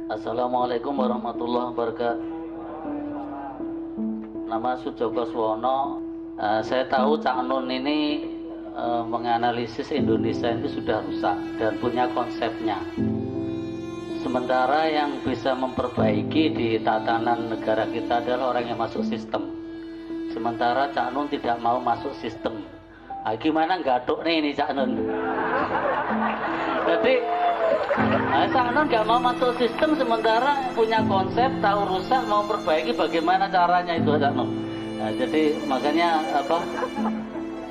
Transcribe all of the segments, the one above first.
Assalamualaikum warahmatullahi wabarakatuh. Nama Sujoko Suwono. Saya tahu Cak Nun ini menganalisis Indonesia itu sudah rusak dan punya konsepnya. Sementara yang bisa memperbaiki di tatanan negara kita adalah orang yang masuk sistem. Sementara Cak Nun tidak mau masuk sistem. Gimana gaduk nih ini Cak Nun? Jadi Cak Nun nggak mau masuk sistem, sementara punya konsep, tahu rusak, mau perbaiki, bagaimana caranya itu Cak Nun. Jadi makanya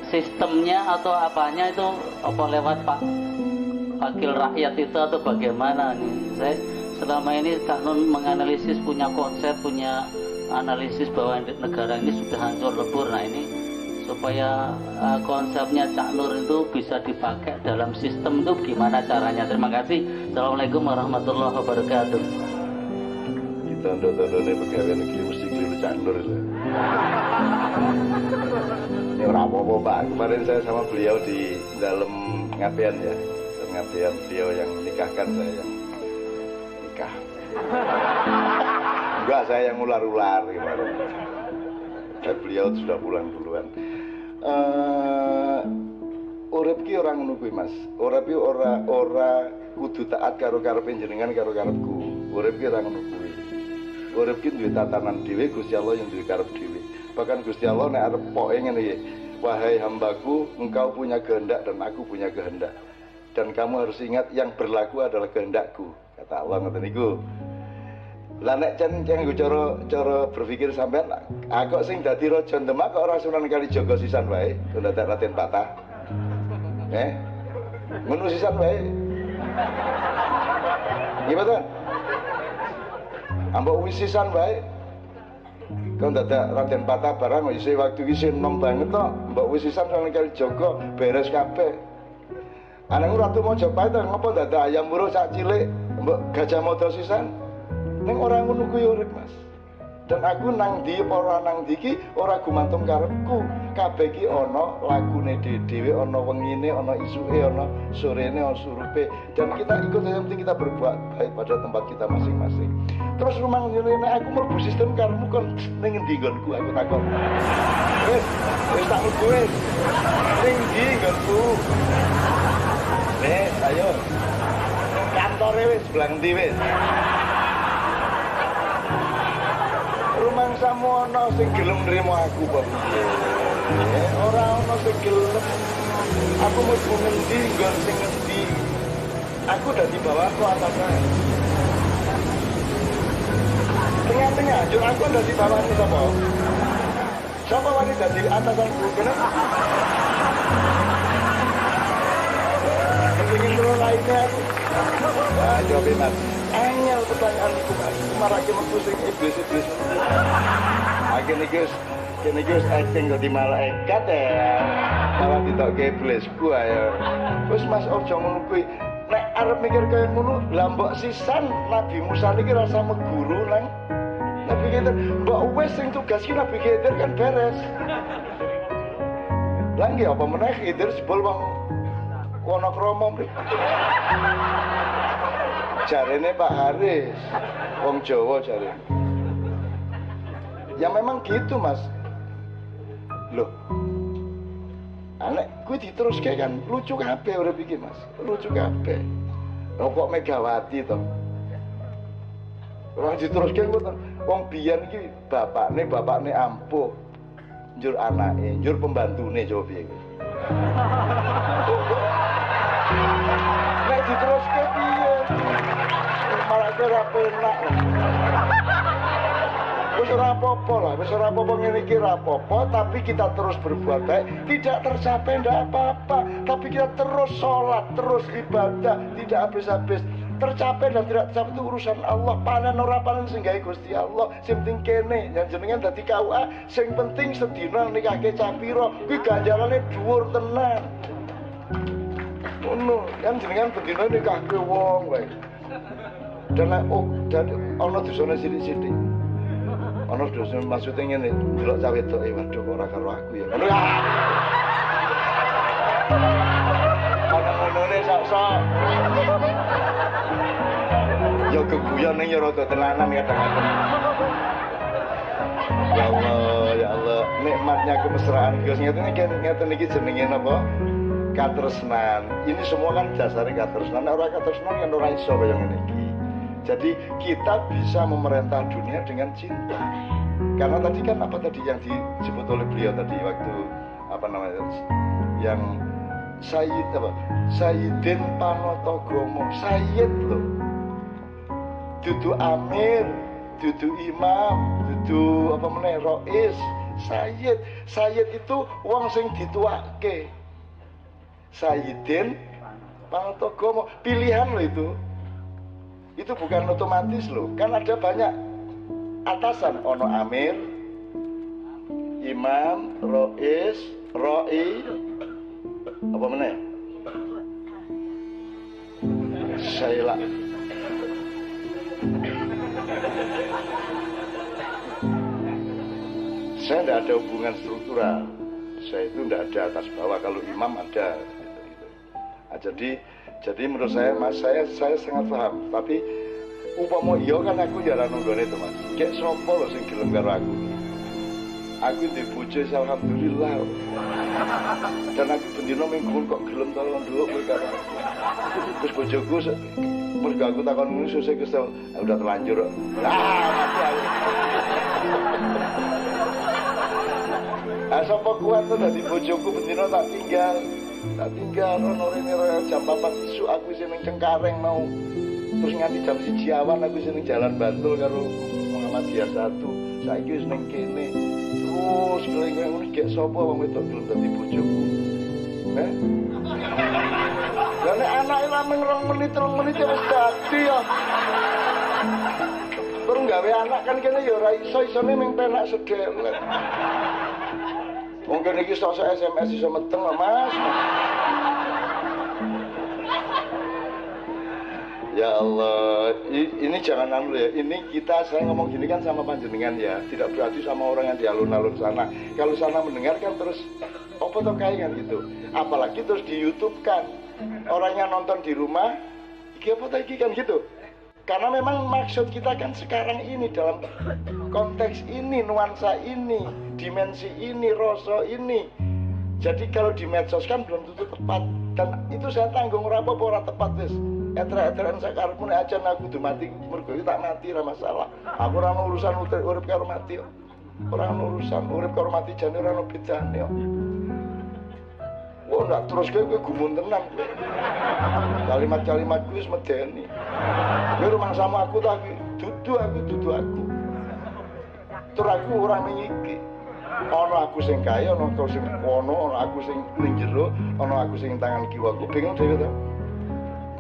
sistemnya atau apanya itu lewat Pak Wakil Rakyat itu atau bagaimana nih. Saya selama ini Cak Nun menganalisis, punya konsep, punya analisis bahwa negara ini sudah hancur lebur. Nah ini supaya konsepnya Cak Nur itu bisa dipakai dalam sistem itu gimana caranya. Terima kasih. Assalamualaikum warahmatullahi wabarakatuh. Kita ndo-ndone pegawai negeri mesti keliru Cak Nur itu. Ini apa-apa Pak, kemarin saya sama beliau di dalam ngapian ya. Ngapian beliau yang nikahkan, saya yang nikah. Enggak, saya yang ular-ular gimana. Beliau sudah pulang duluan. Urip ki ora ngono kuwi Mas. Urip ki ora kudu taat karo karepe jenengan karo karepku. Urip ki ora ngono kuwi. Urip ki duwe tatanan dhewe, Gusti Allah yang duwe karep dhewe. Bahkan Gusti Allah nek arep poke ngene iki, wahai hambaku, engkau punya kehendak dan aku punya kehendak. Dan kamu harus ingat yang berlaku adalah kehendakku. Kata Allah ngoten niku. Lah nek jan cara berpikir sampean, kok sing dadi raja Demak kok ora Sunan Kalijaga sisan wae, ndadak Raden Patah. Ngono sisan wae. Gimana? Ambok wis sisan wae. Kok ndadak Raden Patah barang isih waktu iki enom banget tok. Mbok wis sisan Sunan Kalijaga beres kabeh. Anakku Ratu Majapahit ngopo dadak ayam muruk sak cilik, mbok Gajah Mada sisan. Ning ora ngono kuwi urip Mas. Dan aku nang ndi apa ora nang ndi iki ora gumantung karepku. Kabeh iki ana lagune dhewe, ana wengine, ana isuke, ana sorene, ana surupe. Dan kita ikut yang penting kita berbuat baik pada tempat kita masing-masing. Terus rumang ngene aku mlebu sistem karepmu kon ning endi nggonku aku takon. Wis tak mlebu wis. Ning ndi nggonku? Ayo. Kantore wis blang ndi wis. Rumangsamu ana sing gelem nrimo aku apa piye? Ora ana sing gelem. Aku mlebu ngendi nggon sing ngendi. Aku dadi bawahku atasan. Tengah-tengah, jur aku dadi bawahku sapa? Sapa wani dadi atasanku kene? Ingin terus lainnya aku. Jawab Mas. Angel pertanyaan itu Mas. Marake metu sing iblis-iblis. Kene iki wis acting dadi malaikat ya. Malah ditok iblisku ayo. Wis Mas ojo ngono kuwi. Nek arep mikir kaya ngono, lah mbok sisan Nabi Musa niki rasa meguru nang Nabi Khidir. Mbok wis sing tugas ki Nabi Khidir kan beres. Lah nggih apa meneh Khidir jebul wong Wonokromo mriki. Jarene Pak Haris, wong Jawa jarene. Ya memang gitu Mas. Loh. Anek kuwi diteruske kan lucu kabeh urip iki Mas. Lucu kabeh. Kok Megawati to. Ora diteruske ngoten. Wong biyen iki bapakne ampuh. Njur anake, njur pembantune coba piye kuwi. Nek diteruske piye? Malah ora penak. Wis ora apa-apa lah, wis ora apa-apa ngene iki ora apa-apa, tapi kita terus berbuat baik, tidak tercapai ndak apa-apa, tapi kita terus sholat, terus ibadah, tidak habis-habis. Tercapai dan tidak tercapai itu urusan Allah. Panen ora panen sing gawe Gusti Allah. Sing penting kene, yang jenengan dadi KUA, sing penting sedina nikahke cah pira, kuwi ganjarane dhuwur tenan. Ngono, yang jenengan bendina nikahke wong wae. Dan ana dosane sithik-sithik. Ana dosa maksudnya ngene, delok cah wedoke waduh ora karo aku ya. Ngono ya. Ana ngene sok-sok. Ya keguyon ning ya rada tenanan kadang-kadang. Ya Allah, nikmatnya kemesraan Gus ngeten iki jenenge napa? Katresnan. Ini semua kan dasarnya katresnan. Ora katresnan kan ora iso kaya ngene iki. Jadi kita bisa memerintah dunia dengan cinta. Karena tadi kan apa tadi yang disebut oleh beliau tadi waktu apa namanya? Yang Sayyid apa? Sayyidin Panotogomo. Sayyid loh. Dudu amir, dudu imam, dudu apa meneh rois. Sayyid. Sayyid itu wong sing dituake. Sayyidin Panotogomo. Pilihan loh itu. Itu bukan otomatis loh. Kan ada banyak atasan. Ono amir, imam, rois, roi, apa meneh? Saya tidak ada hubungan struktural. Saya itu tidak ada atas bawah. Kalau imam ada. Nah, jadi menurut saya Mas, saya sangat paham. Tapi upama iya kan aku ya ora nunggone to Mas. Kayak sapa lho sing gelem karo aku. Aku di bojo alhamdulillah. Dan aku bendina minggu kok gelem tolong nduk kowe karo aku. Terus bojoku mergo aku takon ngono sesuk kesel, udah terlanjur. Mati aku. Sapa kuat tuh dadi bojoku bendina tak tinggal ono rene jam 4 isuk aku isih ning Cengkareng mau. Terus nganti jam 1 awan aku isih ning Jalan Bantul karo Muhammadiyah 1. Saiki wis ning kene. Terus keliling ngono gek sapa wong wedok gelem dadi bojoku. Lah nek anake lameng 2 menit 3 menit wis dadi ya. Terus gawe anak kan kene ya ora iso-isone ming penak sedelek. Mungkin iki sosok SMS iso meteng Mas. Ya Allah, ini jangan anu ya. Ini saya ngomong gini kan sama panjenengan ya. Tidak berarti sama orang yang di alun-alun sana. Kalau sana mendengarkan terus apa toh kayak kan gitu. Apalagi terus di YouTube kan. Orang yang nonton di rumah, iki apa toh iki kan gitu. Karena memang maksud kita kan sekarang ini dalam konteks ini, nuansa ini, dimensi ini, rasa ini. Jadi kalau di medsos kan belum tentu tepat. Dan itu saya tanggung ora tepat wis. Etra-etran sakarepmu nek aja aku kudu mati mergo tak mati ora masalah. Aku ora ono urusan urip karo mati kok. Ora ono urusan urip karo mati jane ora ono bedane kok. Wah ndak terus kowe gumun tenan kowe. Kalimat-kalimat kuwi wis medeni. Kowe rumang sama aku ta dudu aku. Tur aku ora mengiki. Ono aku sing kaya, ono aku sing ono aku sing ning jero, ono aku sing tangan kiwa. Aku bingung dhewe to.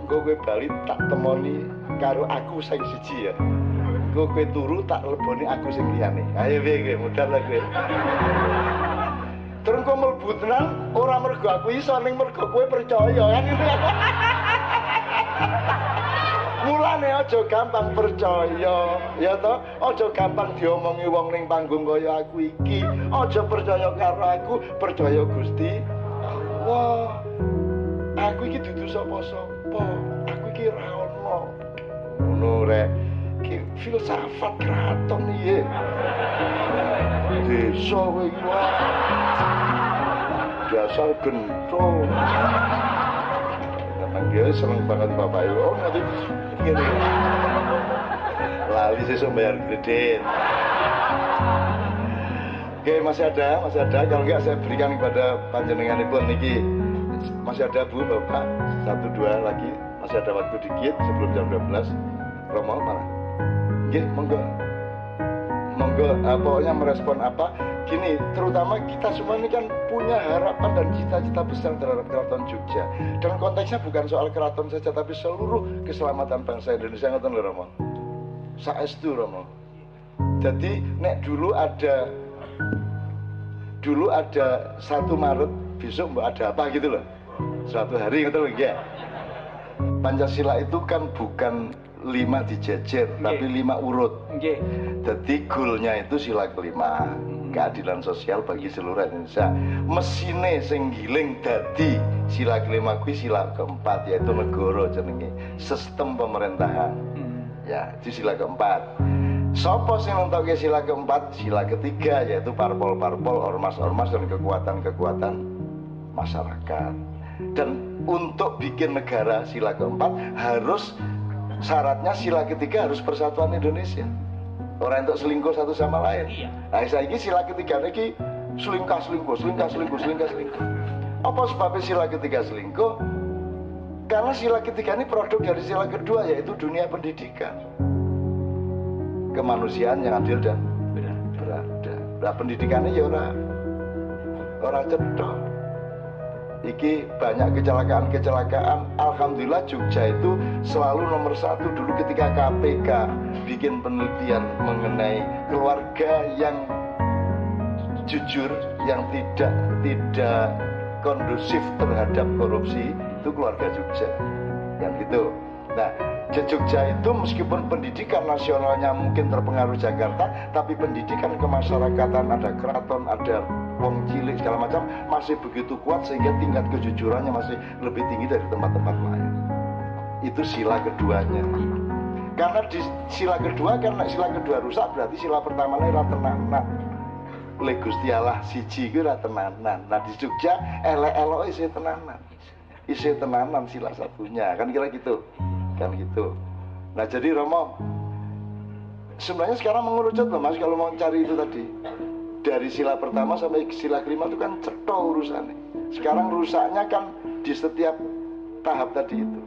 Kowe bali tak temoni karo aku sing siji ya. Kowe turu tak leboni aku sing liyane. Ayo piye kowe modal lah kowe. Terus kowe mlebu tenan ora mergo aku iso ning mergo kowe percaya kan itu. Mulane aja gampang percaya, ya toh? Aja gampang diomongi wong ning panggung kaya aku iki. Aja percaya karo aku, percaya Gusti Allah. Aku iki dudu sapa-sapa. Aku iki ra ono. Ngono rek. Iki filsafat kraton iki. Desa kowe iki wae. Dasar gento. Memang dia seneng banget Bapak Ibu. Oh, nanti gini. Lali sesuk bayar kredit. Oke, masih ada. Kalau enggak saya berikan kepada panjenenganipun niki. Masih ada Bu, Bapak, 1-2 lagi. Masih ada waktu dikit sebelum jam 12. Romo mana? Nggih, monggo. Pokoknya merespon apa? Gini, terutama kita semua ini kan punya harapan dan cita-cita besar terhadap Keraton Jogja. Dan konteksnya bukan soal keraton saja, tapi seluruh keselamatan bangsa Indonesia. Ngoten lho Romo. Saestu Romo. Jadi nek dulu ada 1 Maret, besok mbak ada apa gitu loh. Suatu hari ngoten lho nggih. Pancasila itu kan bukan 5 dijejer, tapi 5 urut. Jadi goalnya itu sila kelima, keadilan sosial bagi seluruh Indonesia. Mesine sing giling dadi sila kelima kuwi sila keempat, yaitu negara jenenge sistem pemerintahan. Ya, itu sila keempat. Sopo sing nentokke sila keempat? Sila ketiga, yaitu parpol-parpol, ormas-ormas dan kekuatan-kekuatan masyarakat. Dan untuk bikin negara sila keempat harus syaratnya sila ketiga harus persatuan Indonesia. Orang untuk selingkuh satu sama lain. Nah, saiki sila ketiga niki selingkuh. Apa sebabnya sila ketiga selingkuh? Karena sila ketiga ini produk dari sila kedua, yaitu dunia pendidikan, kemanusiaan yang adil dan beradab. Nah, pendidikannya ya ora cedok. Iki banyak kecelakaan. Alhamdulillah Jogja itu selalu nomor satu. Dulu ketika KPK bikin penelitian mengenai keluarga yang jujur, yang tidak kondusif terhadap korupsi, itu keluarga Jogja, yang gitu. Nah, Jogja itu meskipun pendidikan nasionalnya mungkin terpengaruh Jakarta, tapi pendidikan kemasyarakatan, ada keraton, ada wong cilik segala macam, masih begitu kuat sehingga tingkat kejujurannya masih lebih tinggi dari tempat-tempat lain. Itu sila keduanya. Karena di sila kedua, rusak, berarti sila pertamanya ora tenanan. Le Gusti Allah siji ku ora tenanan. Nah, di Jogja elek-elok isih tenanan. Isih tenanan sila satunya, kan kira gitu. Nah, jadi Romo sebenarnya sekarang mengerucut loh Mas, kalau mau cari itu tadi dari sila pertama sampai sila kelima itu kan cetha urusannya. Sekarang rusaknya kan di setiap tahap tadi itu.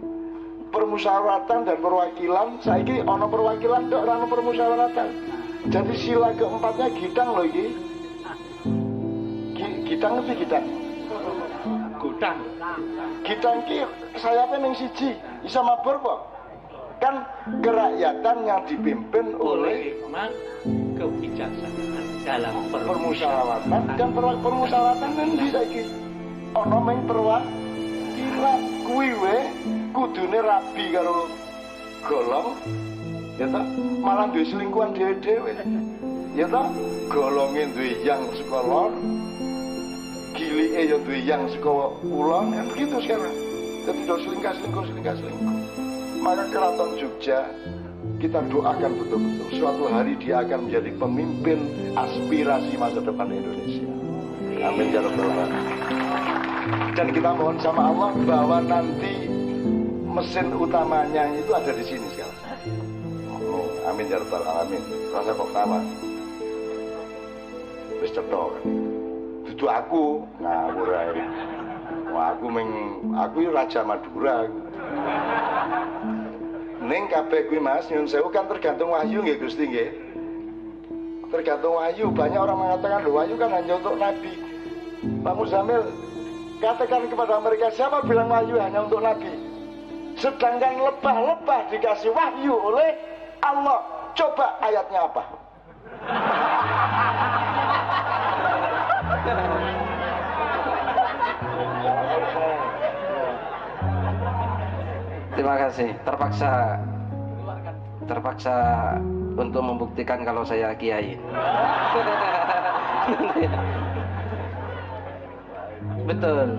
Permusyawaratan dan perwakilan, saiki ono perwakilan tok ora ono permusyawaratan. Jadi sila keempatnya gidang loh iki. Gidang ngerti gidang? Gidang ki sayapnya ning siji, bisa mabur kok. Kan kerakyatan yang dipimpin oleh kebijaksanaan dalam permusyawaratan dan permusyawaratan endi saiki? Ana ming perwakilan kuwi we kudune rabi karo golong, ya ta? Malah duwe selingkuhan dhewe-dhewe. Ya ta? Golonge duwe yang sekolah, gilike ya duwe yang saka kulon, kan begitu sekarang. Jadi do selingkuh. Maka Keraton Jogja kita doakan betul-betul suatu hari dia akan menjadi pemimpin aspirasi masa depan Indonesia. Amin ya rabbal alamin. Dan kita mohon sama Allah bahwa nanti mesin utamanya itu ada di sini sekarang. Oh, amin ya rabbal alamin. Rasa kok sama. Wis cetha kan. Dudu aku ngawur ae. Wah, aku Raja Madura. Ning kabeh kuwi Mas, nyun sewu kan tergantung wahyu nggih Gusti nggih. Tergantung wahyu. Banyak orang mengatakan lho wahyu kan hanya untuk nabi. Pak Muzamil, katakan kepada mereka, siapa bilang wahyu hanya untuk nabi? Sedangkan lebah-lebah dikasih wahyu oleh Allah. Coba ayatnya apa? Terima kasih. Terpaksa untuk membuktikan kalau saya kiai. Betul.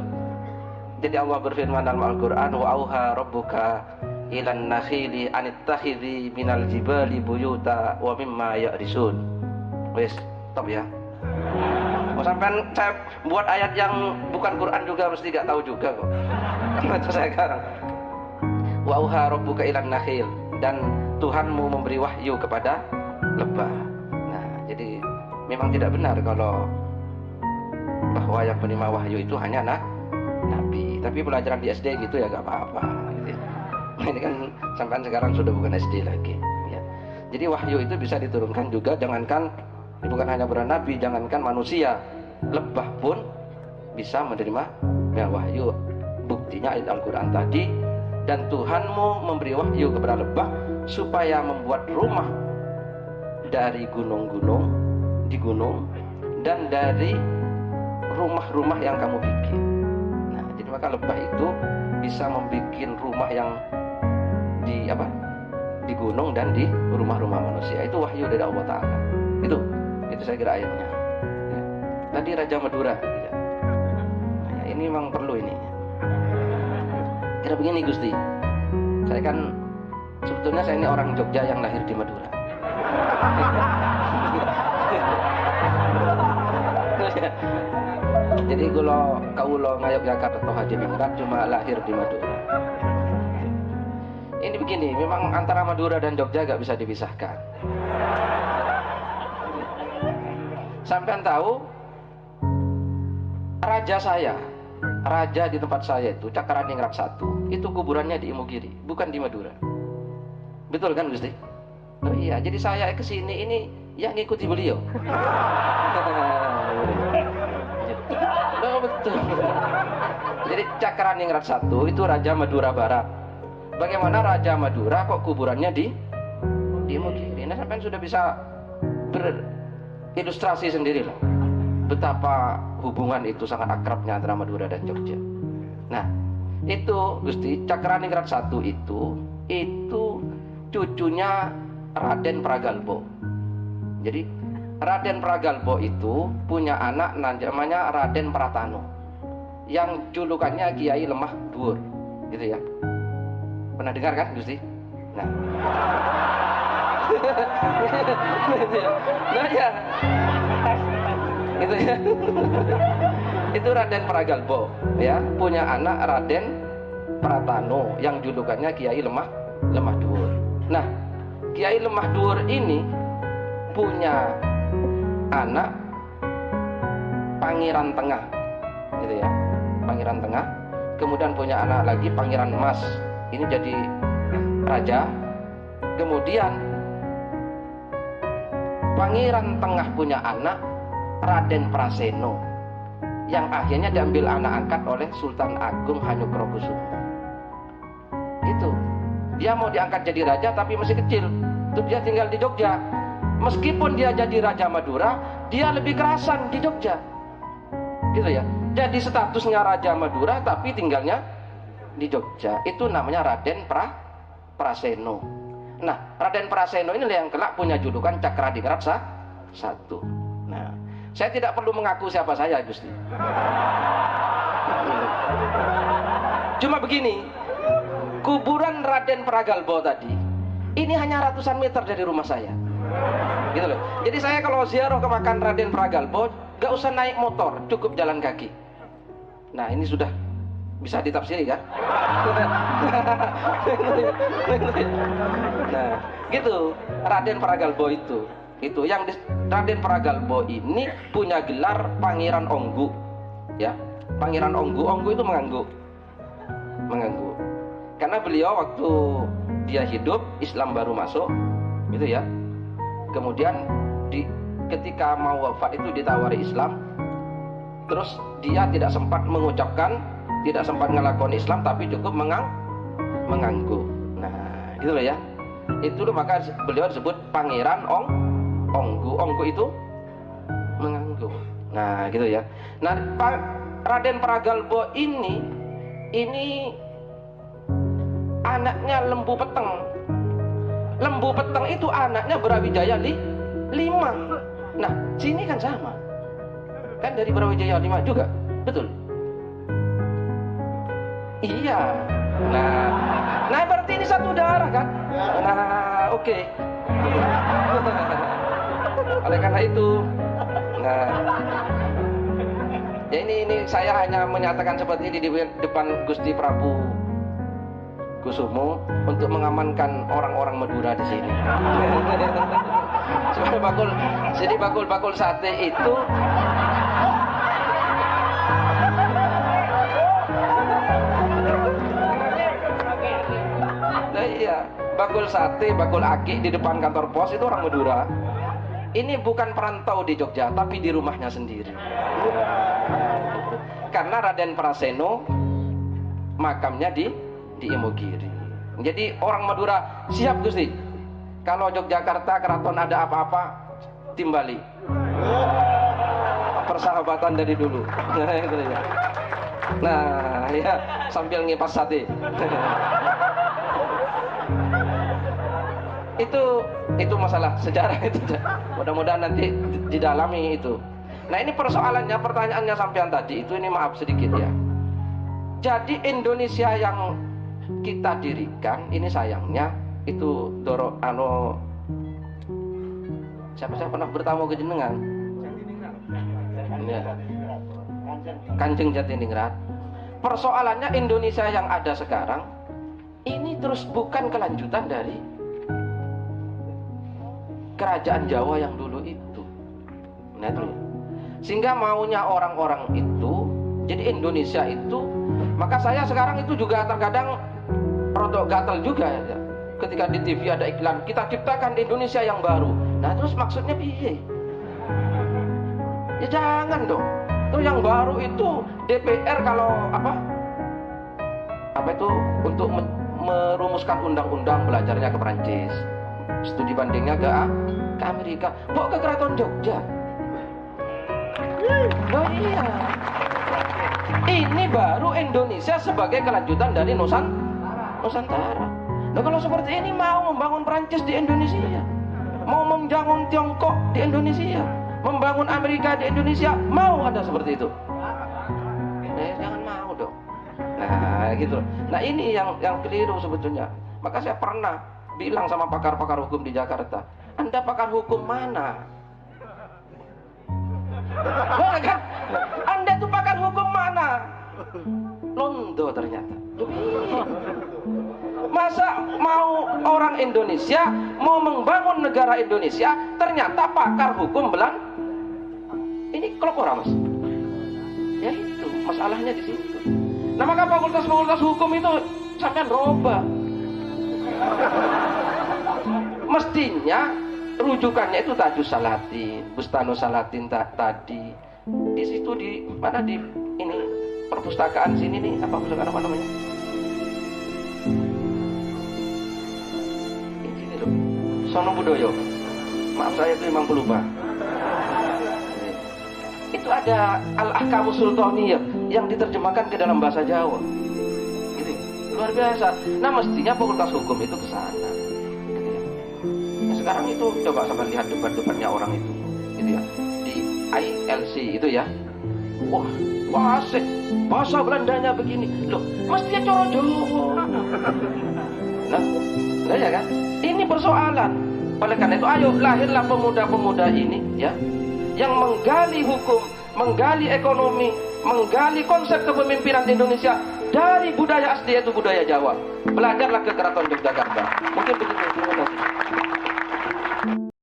Jadi Allah berfirman dalam Al-Quran, wa auha rabbuka ilan nakhili anittakhidhi minal jibali buyuta wa mimma ya'risun. Wes, stop ya. Mau sampai saya buat ayat yang bukan Quran juga mesti gak tahu juga kok. Itu saya sekarang. Wa auha rabbuka ilan nakhil, dan Tuhanmu memberi wahyu kepada lebah. Nah, jadi memang tidak benar kalau bahwa yang menerima wahyu itu hanya nabi. Tapi pelajaran di SD gitu ya gak apa-apa. Ini kan sampai sekarang sudah bukan SD lagi. Ya. Jadi wahyu itu bisa diturunkan juga, jangankan bukan hanya para nabi, jangankan manusia, lebah pun bisa menerima wahyu. Buktinya ayat Al-Quran tadi. Dan Tuhanmu memberi wahyu kepada lebah supaya membuat rumah dari gunung-gunung di gunung dan dari rumah-rumah yang kamu bikin. Nah, jadi maka lebah itu bisa membuat rumah yang di gunung dan di rumah-rumah manusia. Itu wahyu dari Allah Ta'ala. Itu saya kira ayatnya. Ya. Tadi Raja Madura. Ya. Nah, ini memang perlu ini. Kira begini Gusti, saya kan Sebetulnya saya ini orang Jogja yang lahir di Madura. Jadi kalau kaulo ngayog Jakarta haji ningrat cuma lahir di Madura. Ini begini, memang antara Madura dan Jogja gak bisa dipisahkan. Sampean tahu, raja di tempat saya itu Cakraningrat 1, itu kuburannya di Imogiri, bukan di Madura. Betul kan Gusti? Oh iya, jadi saya kesini ini yang ngikuti beliau. Oh betul. Jadi Cakraningrat 1 itu Raja Madura Barat. Bagaimana Raja Madura kok kuburannya di Imogiri? Nah, sampai sudah bisa berilustrasi sendiri lah betapa hubungan itu sangat akrabnya antara Madura dan Jogja. Nah, itu Gusti, Cakraningrat 1 itu cucunya Raden Pragalbo. Jadi Raden Pragalbo itu punya anak namanya Raden Pratano yang julukannya Kiai Lemah Dhuwur, gitu ya. Pernah dengar kan Gusti? Nah, nah ya, gitu ya. Itu Raden Pragalbo, ya, punya anak Raden Pratano yang julukannya Kiai Lemah Dhuwur. Nah, Kiai Lemah Dhuwur ini punya anak Pangeran Tengah, gitu ya, Pangeran Tengah. Kemudian punya anak lagi Pangeran Mas. Ini jadi raja. Kemudian Pangeran Tengah punya anak Raden Praseno yang akhirnya diambil anak angkat oleh Sultan Agung Hanyokrokusumo. Itu dia mau diangkat jadi raja tapi masih kecil. Terus dia tinggal di Jogja. Meskipun dia jadi Raja Madura, dia lebih kerasan di Jogja, gitu ya. Jadi statusnya Raja Madura tapi tinggalnya di Jogja. Itu namanya Raden Praseno. Nah, Raden Praseno ini yang kelak punya julukan Cakraningrat 1. Nah, saya tidak perlu mengaku siapa saya, Gusti. Cuma begini, kuburan Raden Pragalbo tadi ini hanya ratusan meter dari rumah saya, gitu loh. Jadi saya kalau ziarah ke makam Raden Pragalbo gak usah naik motor, cukup jalan kaki. Nah, ini sudah bisa ditafsiri kan? Nah, gitu Raden Pragalbo itu yang Raden Pragalbo ini punya gelar Pangeran Onggu, ya. Pangeran Onggu itu mengangguk. Karena beliau waktu dia hidup Islam baru masuk, gitu ya. Kemudian ketika mau wafat itu ditawari Islam, terus dia tidak sempat mengucapkan, tidak sempat ngelakoni Islam, tapi cukup mengangguk. Nah, gitu loh ya. Itu loh, maka beliau disebut Pangeran Onggu. Onggu itu mengangguk. Nah, gitu ya. Nah, Raden Pragalbo ini anaknya Lembu Peteng. Lembu Peteng itu anaknya Brawijaya 5. Nah, sini kan sama. Kan dari Brawijaya 5 juga, betul? Iya. Nah berarti ini satu darah kan? Nah, oke. Oleh karena itu, ya ini saya hanya menyatakan seperti ini di depan Gusti Prabu Kusumo untuk mengamankan orang-orang Madura di sini. Jadi bakul sate itu iya, bakul sate, bakul aki di depan kantor pos itu orang Madura. Ini bukan perantau di Jogja, tapi di rumahnya sendiri. Karena Raden Praseno makamnya di Imogiri. Jadi orang Madura siap Gusti. Kalau Yogyakarta keraton ada apa-apa, timbali. Persahabatan dari dulu. Nah, ya sambil ngipas sate. itu masalah sejarah itu. Mudah-mudahan nanti didalami itu. Nah, ini pertanyaannya sampean tadi itu, ini maaf sedikit ya. Jadi Indonesia yang kita dirikan ini sayangnya itu siapa pernah bertamu ke jenengan? Ya. Kanjeng Jatiningrat. Persoalannya Indonesia yang ada sekarang ini terus bukan kelanjutan dari kerajaan Jawa yang dulu itu. Nah, itu. Sehingga maunya orang-orang itu jadi Indonesia itu, maka saya sekarang itu juga terkadang rodok gatel juga ya. Ketika di TV ada iklan, kita ciptakan Indonesia yang baru. Nah, terus maksudnya piye? Ya jangan dong. Terus yang baru itu DPR kalau apa itu untuk merumuskan undang-undang belajarnya ke Perancis, studi bandingnya ke Amerika, bawa ke Keraton Jogja. Oh iya, ini baru Indonesia sebagai kelanjutan dari Nusantara. Nah kalau seperti ini mau membangun Perancis di Indonesia, mau membangun Tiongkok di Indonesia, membangun Amerika di Indonesia, mau ada seperti itu? Jangan mau dong. Nah gitu. Nah ini yang keliru sebetulnya. Maka saya pernah bilang sama pakar-pakar hukum di Jakarta, Anda pakar hukum mana? Boleh kan? Anda tuh pakar hukum mana? Londo ternyata. Masa mau orang Indonesia mau membangun negara Indonesia ternyata pakar hukum Belanda? Ini klop orang mas. Ya itu masalahnya di situ. Nah maka fakultas-fakultas hukum itu sampai robah. Mestinya rujukannya itu Tajus Salatin, Bustanus Salatin tadi. Di situ di mana di ini perpustakaan sini nih apa namanya? Ini loh. Sono Budoyo. Maaf saya itu memang pelupa. Itu ada Al-Ahkamus Sultaniyah yang diterjemahkan ke dalam bahasa Jawa. Gitu. Luar biasa. Nah mestinya fakultas hukum itu ke sana. Sekarang itu coba sampai lihat debat-debatnya orang itu gitu ya, di ILC itu ya, wah asik, bahasa Belandanya begini loh, mestinya coro Jawa. Nah ya kan, ini persoalan. Oleh karena itu ayo lahirlah pemuda-pemuda ini ya, yang menggali hukum, menggali ekonomi, menggali konsep kepemimpinan di Indonesia dari budaya asli yaitu budaya Jawa. Belajarlah ke Keraton Yogyakarta. Mungkin begitu. Terima kasih.